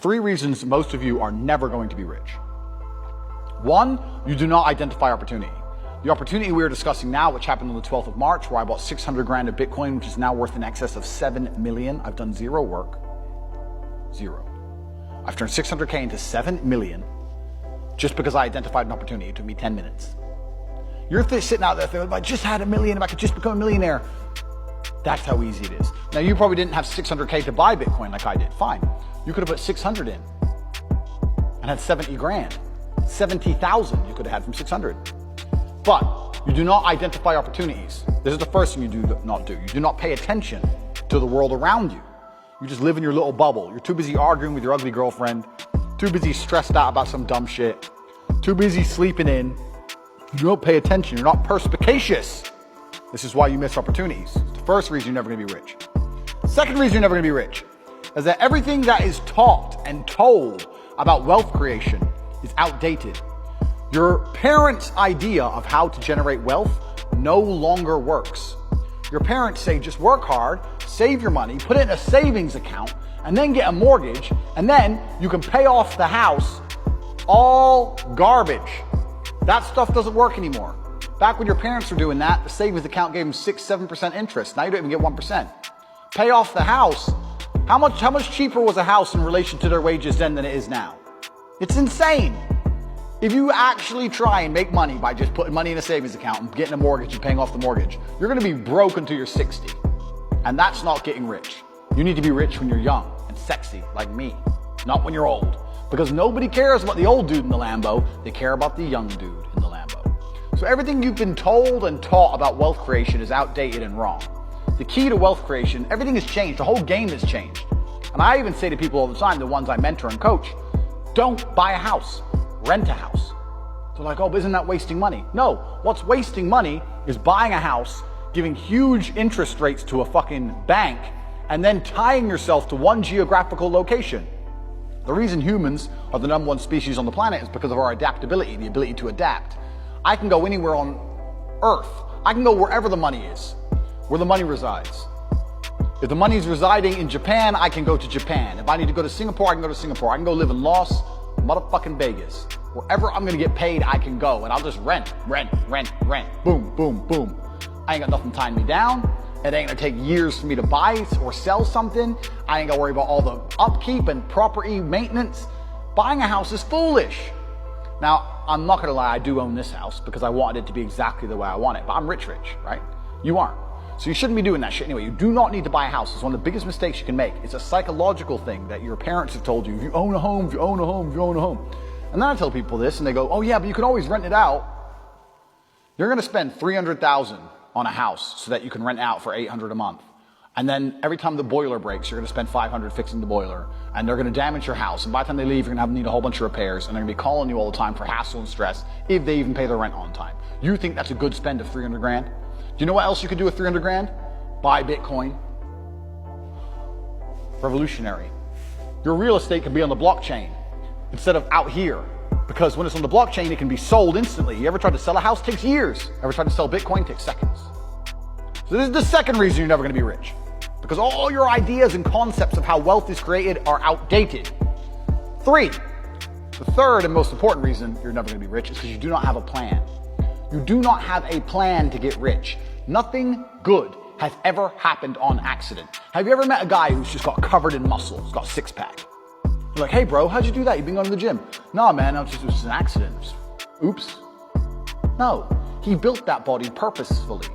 Three reasons most of you are never going to be rich. One, you do not identify opportunity. The opportunity we are discussing now, which happened on the 12th of March, where I bought 600 grand of Bitcoin, which is now worth in excess of 7 million. I've done zero work. Zero. I've turned 600K into 7 million just because I identified an opportunity. It took me 10 minutes. You're sitting out there thinking, if I just had $1 million, if I could just become a millionaire. That's how easy it is. Now, you probably didn't have 600K to buy Bitcoin like I did. Fine. You could have put 600 in and had 70 grand. 70,000 you could have had from 600. But you do not identify opportunities. This is the first thing you do not do. You do not pay attention to the world around you. You just live in your little bubble. You're too busy arguing with your ugly girlfriend, too busy stressed out about some dumb shit, too busy sleeping in. You don't pay attention. You're not perspicacious. This is why you miss opportunities. It's the first reason you're never going to be rich. Second reason you're never going to be rich is that everything that is taught and told about wealth creation is outdated. Your parents' idea of how to generate wealth no longer works. Your parents say just work hard, save your money, put it in a savings account, and then get a mortgage, and then you can pay off the house. All garbage. That stuff doesn't work anymore. Back when your parents were doing that, the savings account gave them 6-7% interest. Now you don't even get 1%. Pay off the house. How much cheaper was a house in relation to their wages then than it is now? It's insane. If you actually try and make money by just putting money in a savings account and getting a mortgage and paying off the mortgage, you're going to be broke until you're 60. And that's not getting rich. You need to be rich when you're young and sexy like me, not when you're old. Because nobody cares about the old dude in the Lambo. They care about the young dude in the Lambo. So everything you've been told and taught about wealth creation is outdated and wrong. The key to wealth creation, everything has changed. The whole game has changed. And I even say to people all the time, the ones I mentor and coach, don't buy a house, rent a house. They're like, oh, but isn't that wasting money? No, what's wasting money is buying a house, giving huge interest rates to a fucking bank, and then tying yourself to one geographical location. The reason humans are the #1 species on the planet is because of our adaptability, the ability to adapt. I can go anywhere on Earth. I can go wherever the money is, where the money resides. If the money's residing in Japan, I can go to Japan. If I need to go to Singapore, I can go to Singapore. I can go live in Las motherfucking Vegas. Wherever I'm gonna get paid, I can go, and I'll just rent. Boom, boom, boom. I ain't got nothing tying me down. It ain't gonna take years for me to buy or sell something. I ain't gotta worry about all the upkeep and property maintenance. Buying a house is foolish. Now, I'm not gonna lie, I do own this house because I wanted it to be exactly the way I want it, but I'm rich, right? You aren't. So you shouldn't be doing that shit anyway. You do not need to buy a house. It's one of the biggest mistakes you can make. It's a psychological thing that your parents have told you. If you own a home, if you own a home, if you own a home. And then I tell people this and they go, oh yeah, but you can always rent it out. You're gonna spend $300,000 on a house so that you can rent out for $800 a month. And then every time the boiler breaks, you're gonna spend $500 fixing the boiler. And they're gonna damage your house. And by the time they leave, you're gonna need a whole bunch of repairs. And they're gonna be calling you all the time for hassle and stress if they even pay their rent on time. You think that's a good spend of 300 grand? Do you know what else you could do with 300 grand? Buy Bitcoin. Revolutionary. Your real estate can be on the blockchain instead of out here. Because when it's on the blockchain, it can be sold instantly. You ever tried to sell a house? It takes years. Ever tried to sell Bitcoin? It takes seconds. So this is the second reason you're never going to be rich. Because all your ideas and concepts of how wealth is created are outdated. 3, the third and most important reason you're never going to be rich is because you do not have a plan. You do not have a plan to get rich. Nothing good has ever happened on accident. Have you ever met a guy who's just got covered in muscle, he's got a six-pack? You're like, hey bro, how'd you do that? You've been going to the gym. Nah man, it was just an accident. Oops. No, he built that body purposefully.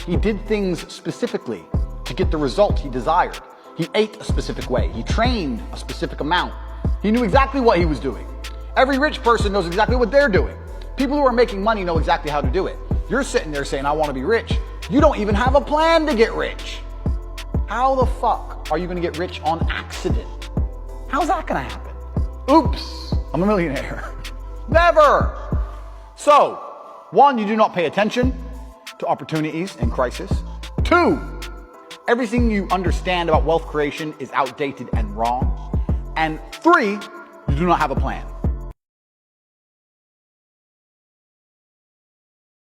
He did things specifically to get the result he desired. He ate a specific way. He trained a specific amount. He knew exactly what he was doing. Every rich person knows exactly what they're doing. People who are making money know exactly how to do it. You're sitting there saying, I want to be rich. You don't even have a plan to get rich. How the fuck are you going to get rich on accident? How's that going to happen? Oops, I'm a millionaire. Never. So, 1, you do not pay attention to opportunities in crisis. 2, everything you understand about wealth creation is outdated and wrong. And 3, you do not have a plan.